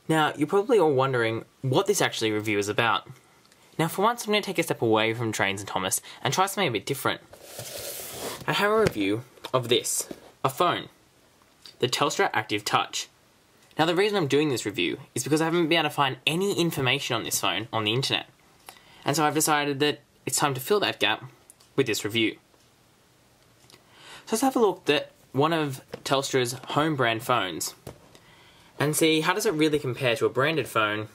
Now, you're probably all wondering what this actually review is about. Now, for once, I'm going to take a step away from Trains and Thomas and try something a bit different. I have a review of this, a phone, the Telstra Active Touch. Now, the reason I'm doing this review is because I haven't been able to find any information on this phone on the internet. And so I've decided that it's time to fill that gap with this review. So let's have a look at one of Telstra's home brand phones and see how does it really compare to a branded phone,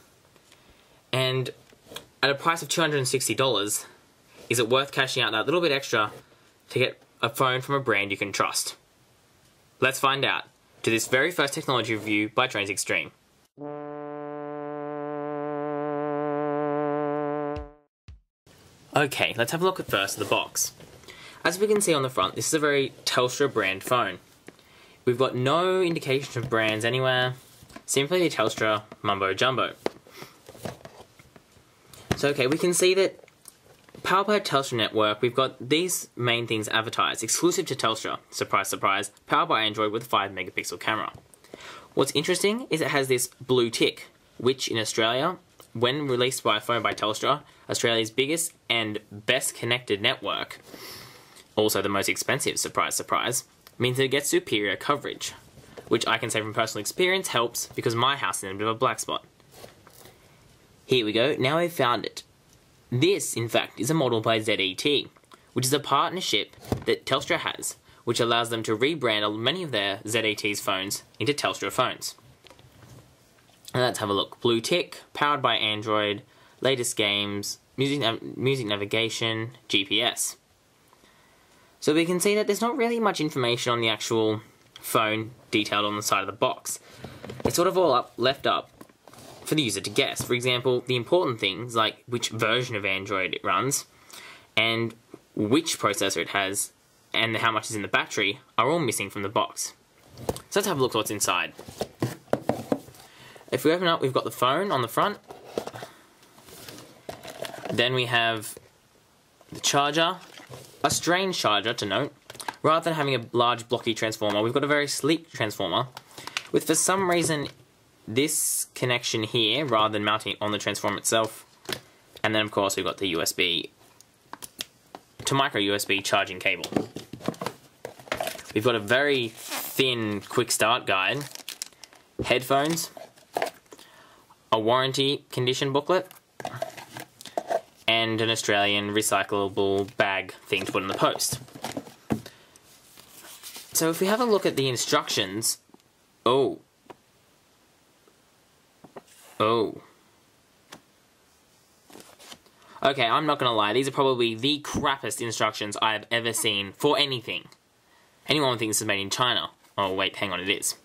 and at a price of $260, is it worth cashing out that little bit extra to get a phone from a brand you can trust? Let's find out to this very first technology review by TrainzXtreme. Okay, let's have a look at first the box. As we can see on the front, this is a very Telstra brand phone. We've got no indication of brands anywhere, simply the Telstra mumbo jumbo. So okay, we can see that powered by Telstra network, we've got these main things advertised, exclusive to Telstra, surprise surprise, powered by Android with a 5 megapixel camera. What's interesting is it has this blue tick, which in Australia, when released by a phone by Telstra, Australia's biggest and best connected network, also the most expensive, surprise surprise, means that it gets superior coverage, which I can say from personal experience helps because my house is in a bit of a black spot. Here we go, now I've found it. This, in fact, is a model by ZET, which is a partnership that Telstra has, which allows them to rebrand many of their ZET's phones into Telstra phones. And let's have a look. Blue tick, powered by Android, latest games, music navigation, GPS. So we can see that there's not really much information on the actual phone detailed on the side of the box. It's sort of all left up for the user to guess. For example, the important things like which version of Android it runs and which processor it has and how much is in the battery are all missing from the box. So let's have a look at what's inside. If we open up, we've got the phone on the front. Then we have the charger, a strange charger to note. Rather than having a large blocky transformer, we've got a very sleek transformer with, for some reason, this connection here rather than mounting it on the transformer itself. And then of course we've got the USB to micro USB charging cable. We've got a very thin quick start guide, headphones, a warranty condition booklet, and an Australian recyclable bag thing to put in the post. So if we have a look at the instructions, Oh. Okay, I'm not gonna lie, these are probably the crappiest instructions I've ever seen for anything. Anyone would think this is made in China. Oh wait, hang on, it is.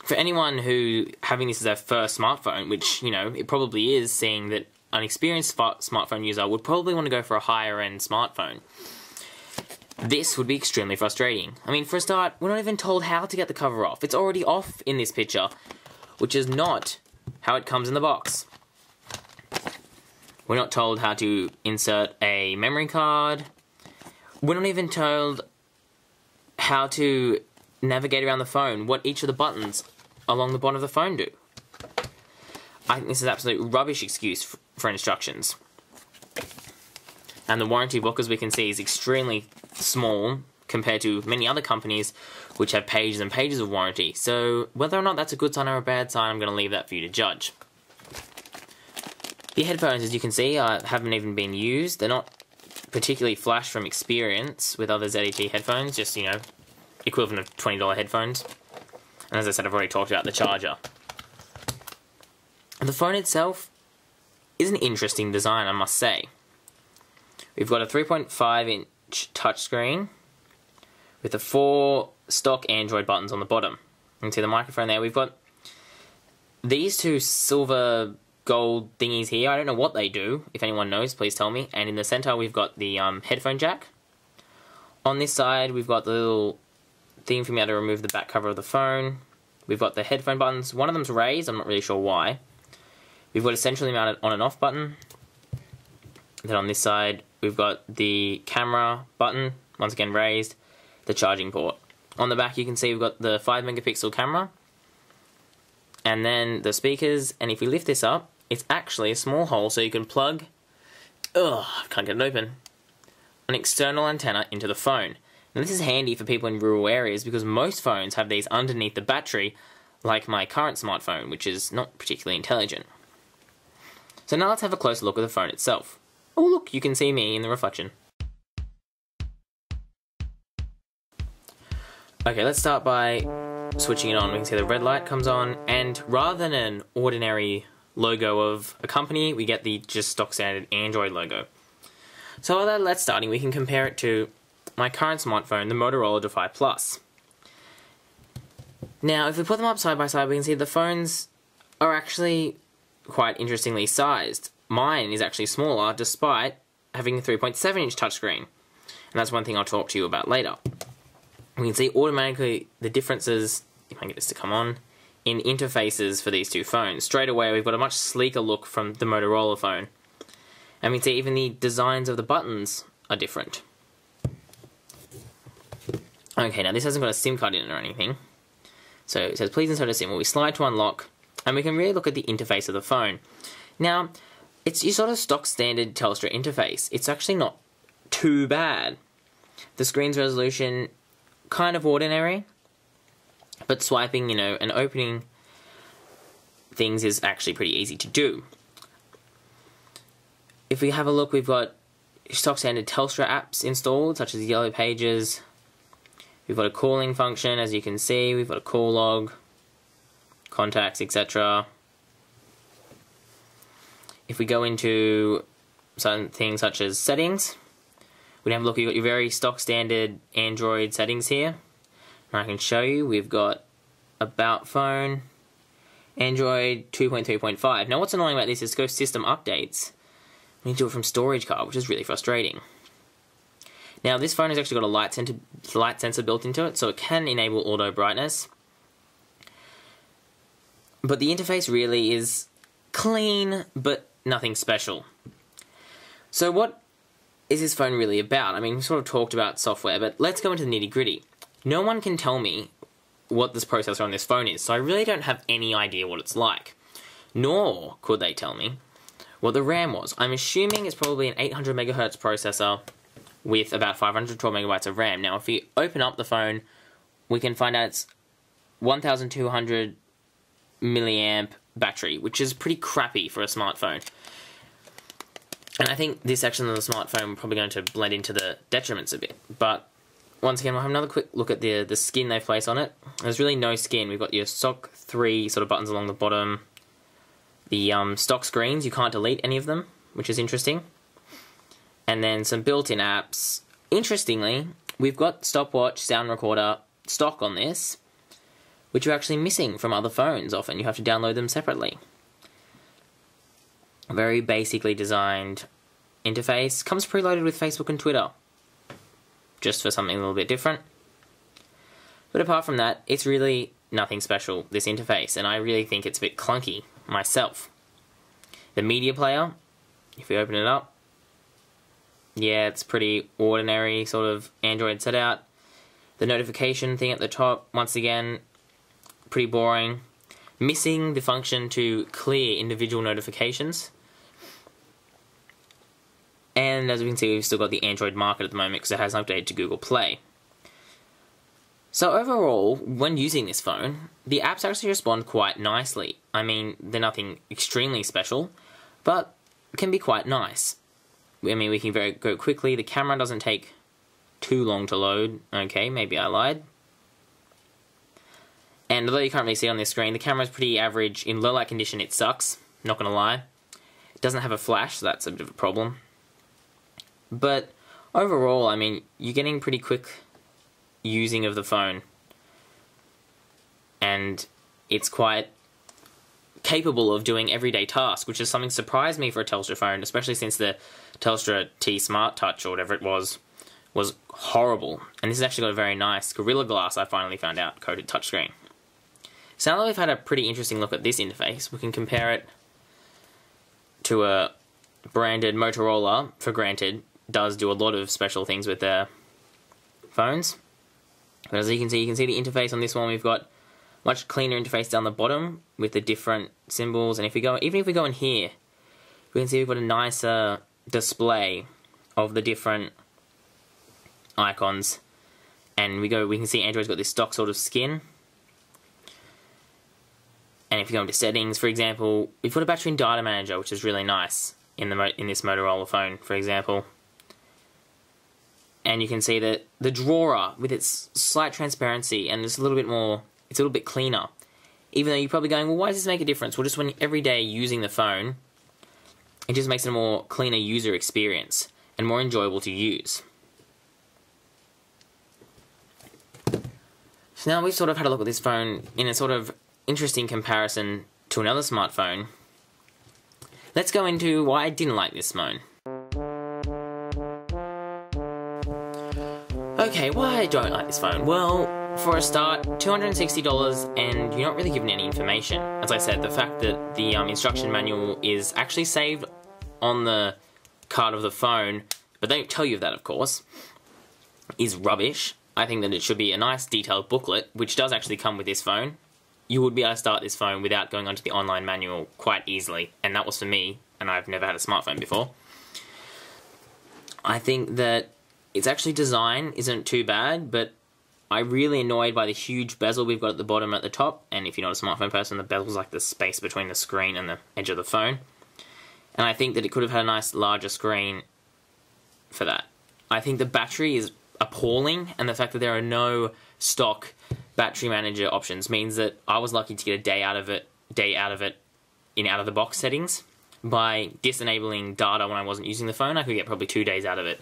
For anyone who, having this as their first smartphone, which, you know, it probably is, seeing that an experienced smartphone user would probably want to go for a higher end smartphone, this would be extremely frustrating. I mean, for a start, we're not even told how to get the cover off. It's already off in this picture, which is not how it comes in the box. We're not told how to insert a memory card. We're not even told how to navigate around the phone, what each of the buttons along the bottom of the phone do. I think this is absolute rubbish excuse for instructions. And the warranty book, as we can see, is extremely small compared to many other companies which have pages and pages of warranty. So whether or not that's a good sign or a bad sign, I'm going to leave that for you to judge. The headphones, as you can see, haven't even been used. They're not particularly flash from experience with other ZET headphones, just, you know, equivalent of $20 headphones. And as I said, I've already talked about the charger. The phone itself is an interesting design, I must say. We've got a 3.5-inch touchscreen with the 4 stock Android buttons on the bottom. You can see the microphone there. We've got these 2 silver gold thingies here. I don't know what they do. If anyone knows, please tell me. And in the center, we've got the headphone jack. On this side, we've got the little thing for me to remove the back cover of the phone. We've got the headphone buttons. One of them's raised. I'm not really sure why. We've got a centrally mounted on and off button. Then on this side, we've got the camera button, once again raised, the charging port. On the back, you can see we've got the 5 megapixel camera, and then the speakers, and if we lift this up, it's actually a small hole so you can plug, can't get it open, an external antenna into the phone. Now this is handy for people in rural areas because most phones have these underneath the battery, like my current smartphone, which is not particularly intelligent. So now let's have a closer look at the phone itself. Oh look, you can see me in the reflection. Okay, let's start by switching it on. We can see the red light comes on, and rather than an ordinary logo of a company, we get the just stock standard Android logo. So while that's starting, we can compare it to my current smartphone, the Motorola Defy Plus. Now, if we put them up side by side, we can see the phones are actually quite interestingly sized. Mine is actually smaller, despite having a 3.7-inch touchscreen. And that's one thing I'll talk to you about later. We can see automatically the differences, if I can get this to come on, in interfaces for these two phones. Straight away, we've got a much sleeker look from the Motorola phone. And we can see even the designs of the buttons are different. Okay, now this hasn't got a SIM card in it or anything. So it says, please insert a SIM. Well, we slide to unlock, and we can really look at the interface of the phone. Now, it's your sort of stock standard Telstra interface. It's actually not too bad. The screen's resolution, kind of ordinary, but swiping, and opening things is actually pretty easy to do. If we have a look, we've got stock standard Telstra apps installed, such as Yellow Pages. We've got a calling function, as you can see. We've got a call log, contacts, etc. If we go into some things such as settings, we have a look, you've got your very stock standard Android settings here. And I can show you, we've got About Phone, Android 2.3.5. Now what's annoying about this is to go system updates, we need to do it from storage card, which is really frustrating. Now this phone has actually got a light sensor built into it, so it can enable auto brightness. But the interface really is clean, but nothing special. So what is this phone really about? I mean, we sort of talked about software, but let's go into the nitty-gritty. No one can tell me what this processor on this phone is, so I really don't have any idea what it's like. Nor could they tell me what the RAM was. I'm assuming it's probably an 800 MHz processor with about 512 megabytes of RAM. Now, if we open up the phone, we can find out it's 1,200 milliamp battery, which is pretty crappy for a smartphone. And I think this section of the smartphone is probably going to blend into the detriments a bit. But once again, we'll have another quick look at the skin they've placed on it. There's really no skin. We've got your stock 3 sort of buttons along the bottom. The stock screens, you can't delete any of them, which is interesting. And then some built-in apps. Interestingly, we've got stopwatch, sound recorder, stock on this, which are actually missing from other phones often. You have to download them separately. A very basically designed interface. Comes preloaded with Facebook and Twitter, just for something a little bit different. But apart from that, it's really nothing special, this interface, and I really think it's a bit clunky myself. The media player, if we open it up, yeah, it's pretty ordinary sort of Android setup. The notification thing at the top, once again, pretty boring. Missing the function to clear individual notifications. And as we can see, we've still got the Android market at the moment because it hasn't updated to Google Play. So overall, when using this phone, the apps actually respond quite nicely. I mean, they're nothing extremely special, but can be quite nice. I mean, we can go quickly. The camera doesn't take too long to load. Okay, maybe I lied. And although you can't really see on this screen, the camera's pretty average. In low light condition, it sucks. Not gonna lie. It doesn't have a flash, so that's a bit of a problem. But overall, I mean, you're getting pretty quick using of the phone. And it's quite capable of doing everyday tasks, which is something surprised me for a Telstra phone, especially since the Telstra T Smart Touch, or whatever it was horrible. And this has actually got a very nice Gorilla Glass, I finally found out, coated touchscreen. So now that we've had a pretty interesting look at this interface, we can compare it to a branded Motorola, for granted, does do a lot of special things with their phones. But as you can see the interface on this one. We've got much cleaner interface down the bottom with the different symbols. And even if we go in here, we can see we've got a nicer display of the different icons. And we can see Android's got this stock sort of skin. And if you go into settings, for example, we've got a battery and data manager, which is really nice in this Motorola phone, for example. And you can see that the drawer, with its slight transparency, and it's a little bit cleaner. Even though you're probably going, well, why does this make a difference? Well, just when every day using the phone, it just makes it a more cleaner user experience and more enjoyable to use. So now we've sort of had a look at this phone in a sort of interesting comparison to another smartphone. Let's go into why I didn't like this phone. Okay, why I don't like this phone? Well, for a start, $260 and you're not really given any information. As I said, the fact that the instruction manual is actually saved on the card of the phone, but they don't tell you that, of course, is rubbish. I think that it should be a nice detailed booklet, which does actually come with this phone. You would be able to start this phone without going onto the online manual quite easily, and that was for me, and I've never had a smartphone before. I think that its actually design isn't too bad, but I'm really annoyed by the huge bezel we've got at the bottom and at the top, and if you're not a smartphone person, the bezel's like the space between the screen and the edge of the phone. And I think that it could have had a nice larger screen for that. I think the battery is appalling, and the fact that there are no stock battery manager options means that I was lucky to get a day out of it in out-of-the-box settings. By disenabling data when I wasn't using the phone, I could get probably 2 days out of it.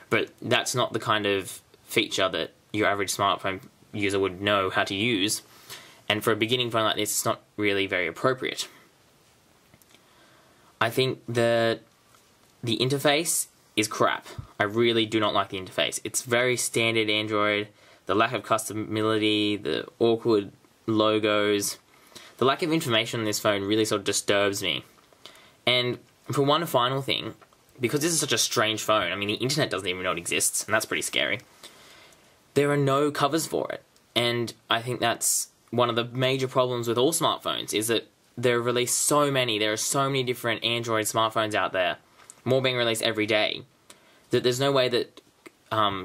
But that's not the kind of feature that your average smartphone user would know how to use. And for a beginning phone like this, it's not really very appropriate. I think that the interface is crap. I really do not like the interface. It's very standard Android. The lack of customability, the awkward logos, the lack of information on this phone really sort of disturbs me. And for one final thing, because this is such a strange phone, I mean, the internet doesn't even know it exists, and that's pretty scary. There are no covers for it. And I think that's one of the major problems with all smartphones, is that there are so many different Android smartphones out there, more being released every day, that there's no way that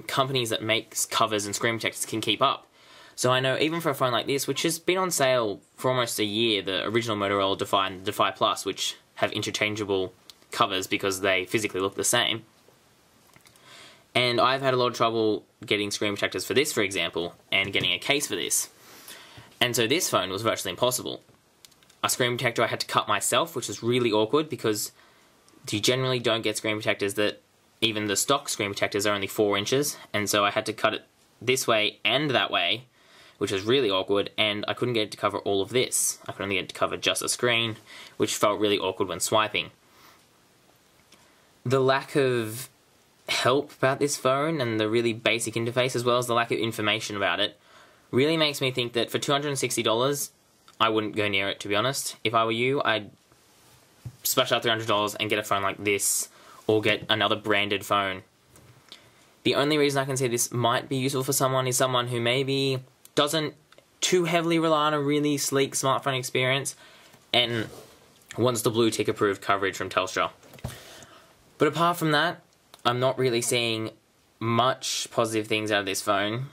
companies that make covers and screen protectors can keep up. So I know even for a phone like this, which has been on sale for almost a year, the original Motorola Defy and the Defy Plus, which have interchangeable covers because they physically look the same. And I've had a lot of trouble getting screen protectors for this, for example, and getting a case for this. And so this phone was virtually impossible. A screen protector I had to cut myself, which was really awkward because you generally don't get screen protectors that, even the stock screen protectors are only 4 inches, and so I had to cut it this way and that way, which was really awkward, and I couldn't get it to cover all of this. I could only get it to cover just a screen, which felt really awkward when swiping. The lack of help about this phone and the really basic interface, as well as the lack of information about it, really makes me think that for $260, I wouldn't go near it, to be honest. If I were you, I'd splash out $300 and get a phone like this, or get another branded phone. The only reason I can say this might be useful for someone is someone who maybe doesn't too heavily rely on a really sleek smartphone experience and wants the blue tick approved coverage from Telstra. But apart from that, I'm not really seeing much positive things out of this phone,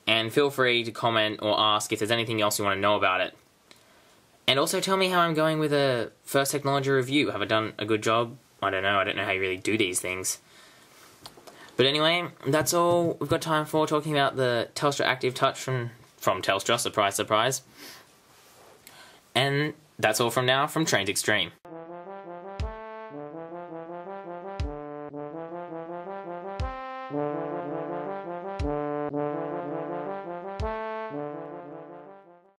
and feel free to comment or ask if there's anything else you want to know about it. And also tell me how I'm going with a first technology review. Have I done a good job? I don't know how you really do these things. But anyway, that's all we've got time for talking about the Telstra Active Touch from Telstra, surprise, surprise. And that's all from now from TrainzXtreme.